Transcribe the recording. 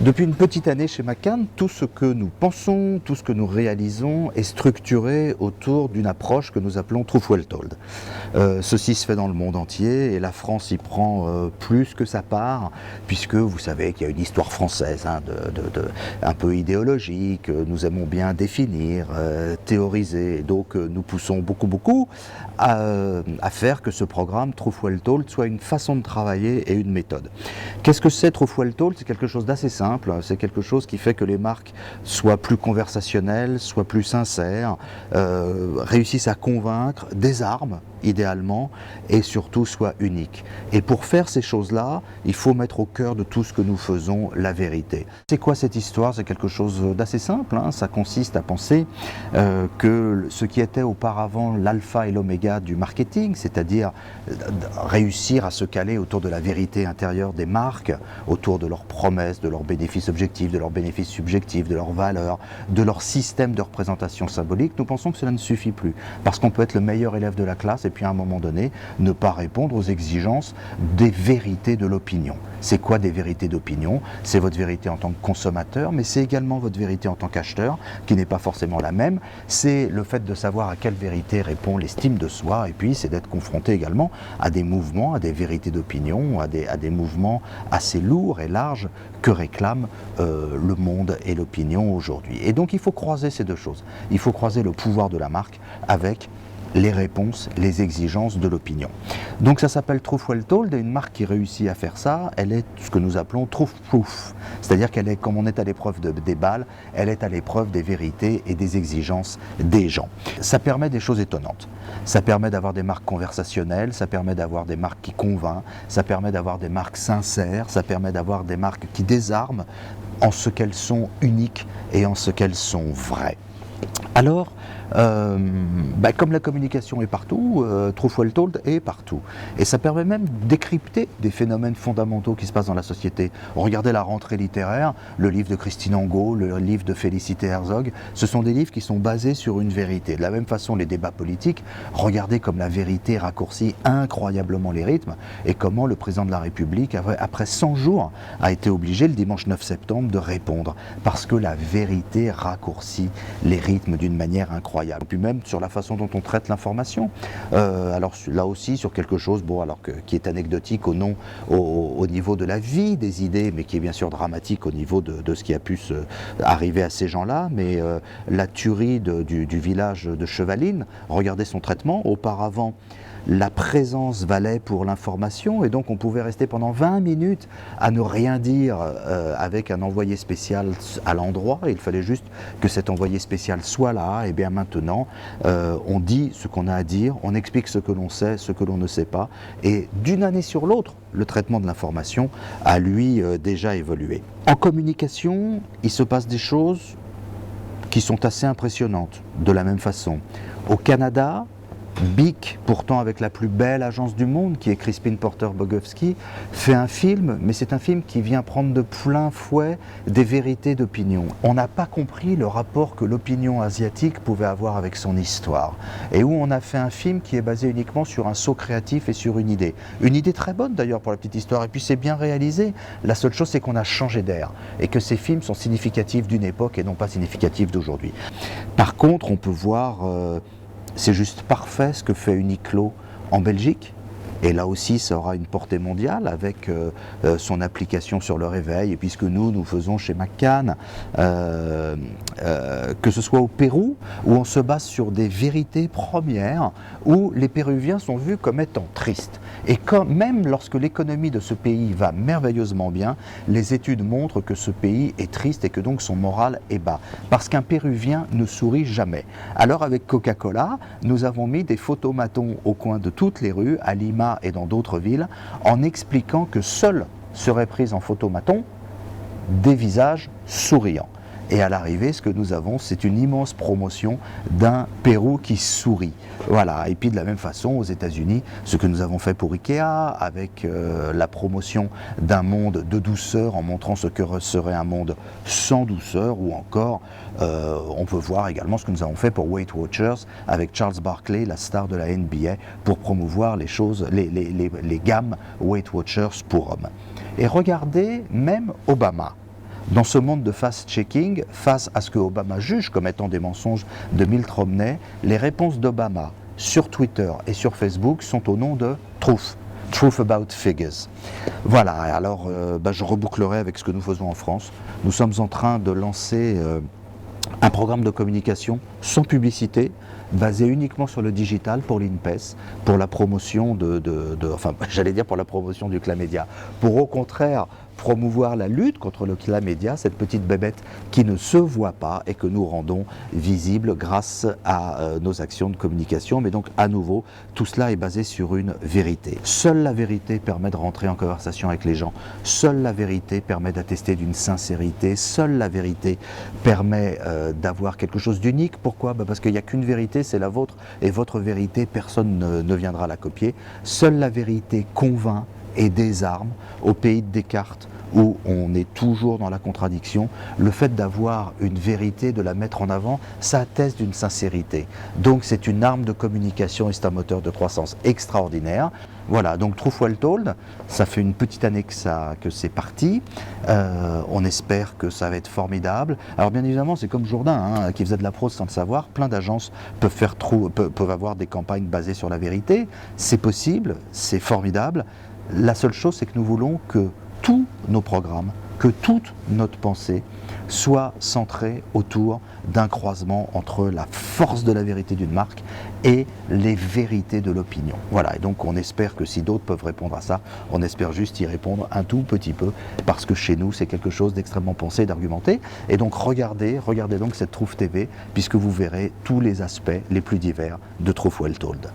Depuis une petite année chez McCann, tout ce que nous pensons, tout ce que nous réalisons est structuré autour d'une approche que nous appelons Truth Well Told. Ceci se fait dans le monde entier et la France y prend plus que sa part, puisque vous savez qu'il y a une histoire française un peu idéologique, nous aimons bien définir, théoriser, et donc nous poussons beaucoup à faire que ce programme Truth Well Told soit une façon de travailler et une méthode. Qu'est-ce que c'est Truth Well Told? C'est quelque chose d'assez simple. C'est quelque chose qui fait que les marques soient plus conversationnelles, soient plus sincères, réussissent à convaincre, désarment idéalement et surtout soient uniques. Et pour faire ces choses-là, il faut mettre au cœur de tout ce que nous faisons la vérité. C'est quoi cette histoire? C'est quelque chose d'assez simple, hein. Ça consiste à penser que ce qui était auparavant l'alpha et l'oméga du marketing, c'est-à-dire réussir à se caler autour de la vérité intérieure des marques, autour de leurs promesses, de leurs bénéfices objectifs, de leurs bénéfices subjectifs, de leurs valeurs, de leur système de représentation symbolique, nous pensons que cela ne suffit plus. Parce qu'on peut être le meilleur élève de la classe et puis à un moment donné, ne pas répondre aux exigences des vérités de l'opinion. C'est quoi des vérités d'opinion? C'est votre vérité en tant que consommateur, mais c'est également votre vérité en tant qu'acheteur, qui n'est pas forcément la même. C'est le fait de savoir à quelle vérité répond l'estime de soi, et puis c'est d'être confronté également à des mouvements, à des vérités d'opinion, à des mouvements assez lourds et larges que réclament le monde et l'opinion aujourd'hui. Et donc il faut croiser ces deux choses. Il faut croiser le pouvoir de la marque avec les réponses, les exigences de l'opinion. Donc ça s'appelle Truth Well Told, et une marque qui réussit à faire ça, elle est ce que nous appelons Truth Proof. C'est-à-dire qu'elle est, comme on est à l'épreuve des balles, elle est à l'épreuve des vérités et des exigences des gens. Ça permet des choses étonnantes. Ça permet d'avoir des marques conversationnelles, ça permet d'avoir des marques qui convainquent, ça permet d'avoir des marques sincères, ça permet d'avoir des marques qui désarment en ce qu'elles sont uniques et en ce qu'elles sont vraies. Alors, comme la communication est partout, Truth Well Told est partout. Et ça permet même de décrypter des phénomènes fondamentaux qui se passent dans la société. Regardez La rentrée littéraire, le livre de Christine Angot, le livre de Félicité Herzog, ce sont des livres qui sont basés sur une vérité. De la même façon, les débats politiques, regardez comme la vérité raccourcit incroyablement les rythmes et comment le président de la République, après 100 jours, a été obligé le dimanche 9 septembre de répondre parce que la vérité raccourcit les rythmes d'une manière incroyable. Puis même sur la façon dont on traite l'information. Alors là aussi sur quelque chose qui est anecdotique au niveau de la vie des idées, mais qui est bien sûr dramatique au niveau de ce qui a pu arriver à ces gens-là. Mais la tuerie du village de Chevaline, regardez son traitement. Auparavant, la présence valait pour l'information et donc on pouvait rester pendant 20 minutes à ne rien dire avec un envoyé spécial à l'endroit. Il fallait juste que cet envoyé spécial soit là. Et bien maintenant, on dit ce qu'on a à dire, on explique ce que l'on sait, ce que l'on ne sait pas. Et d'une année sur l'autre, le traitement de l'information a lui déjà évolué. En communication, il se passe des choses qui sont assez impressionnantes de la même façon. Au Canada, Bic, pourtant avec la plus belle agence du monde, qui est Crispin Porter Bogowski, fait un film, mais c'est un film qui vient prendre de plein fouet des vérités d'opinion. On n'a pas compris le rapport que l'opinion asiatique pouvait avoir avec son histoire, et où on a fait un film qui est basé uniquement sur un saut créatif et sur une idée. Une idée très bonne d'ailleurs pour la petite histoire, et puis c'est bien réalisé. La seule chose, c'est qu'on a changé d'air, et que ces films sont significatifs d'une époque et non pas significatifs d'aujourd'hui. Par contre, on peut voir... c'est juste parfait ce que fait Uniqlo en Belgique. Et là aussi, ça aura une portée mondiale avec son application sur le réveil. Et puis ce que nous faisons chez McCann, que ce soit au Pérou, où on se base sur des vérités premières, où les Péruviens sont vus comme étant tristes. Et même lorsque l'économie de ce pays va merveilleusement bien, les études montrent que ce pays est triste et que donc son moral est bas. Parce qu'un Péruvien ne sourit jamais. Alors avec Coca-Cola, nous avons mis des photomatons au coin de toutes les rues, à Lima et dans d'autres villes, en expliquant que seuls seraient pris en photomaton des visages souriants. Et à l'arrivée, ce que nous avons, c'est une immense promotion d'un Pérou qui sourit. Voilà. Et puis de la même façon, aux États-Unis, ce que nous avons fait pour Ikea, avec la promotion d'un monde de douceur, en montrant ce que serait un monde sans douceur, ou encore, on peut voir également ce que nous avons fait pour Weight Watchers, avec Charles Barkley, la star de la NBA, pour promouvoir les gammes Weight Watchers pour hommes. Et regardez, même Obama. Dans ce monde de fact-checking, face à ce que Obama juge comme étant des mensonges de Mitt Romney, les réponses d'Obama sur Twitter et sur Facebook sont au nom de Truth. Truth about figures. Voilà, alors je rebouclerai avec ce que nous faisons en France. Nous sommes en train de lancer un programme de communication sans publicité, basé uniquement sur le digital pour l'INPES, pour la promotion j'allais dire pour la promotion du chlamydia, pour au contraire promouvoir la lutte contre le chlamydia, cette petite bébête qui ne se voit pas et que nous rendons visible grâce à nos actions de communication. Mais donc à nouveau, tout cela est basé sur une vérité. Seule la vérité permet de rentrer en conversation avec les gens, seule la vérité permet d'attester d'une sincérité, seule la vérité permet d'avoir quelque chose d'unique. Pourquoi ? Parce qu'il n'y a qu'une vérité, c'est la vôtre, et votre vérité, personne ne viendra la copier. Seule la vérité convainc et désarme. Au pays de Descartes, où on est toujours dans la contradiction, le fait d'avoir une vérité, de la mettre en avant, ça atteste d'une sincérité. Donc c'est une arme de communication et c'est un moteur de croissance extraordinaire. Voilà, donc Truth Well Told, ça fait une petite année que c'est parti. On espère que ça va être formidable. Alors bien évidemment, c'est comme Jourdain, qui faisait de la prose sans le savoir. Plein d'agences peuvent avoir des campagnes basées sur la vérité. C'est possible, c'est formidable. La seule chose, c'est que nous voulons que tous nos programmes, que toute notre pensée soit centrée autour d'un croisement entre la force de la vérité d'une marque et les vérités de l'opinion. Voilà, et donc on espère que si d'autres peuvent répondre à ça, on espère juste y répondre un tout petit peu, parce que chez nous, c'est quelque chose d'extrêmement pensé, d'argumenté. Et donc regardez donc cette Truth TV, puisque vous verrez tous les aspects les plus divers de Truth Well Told.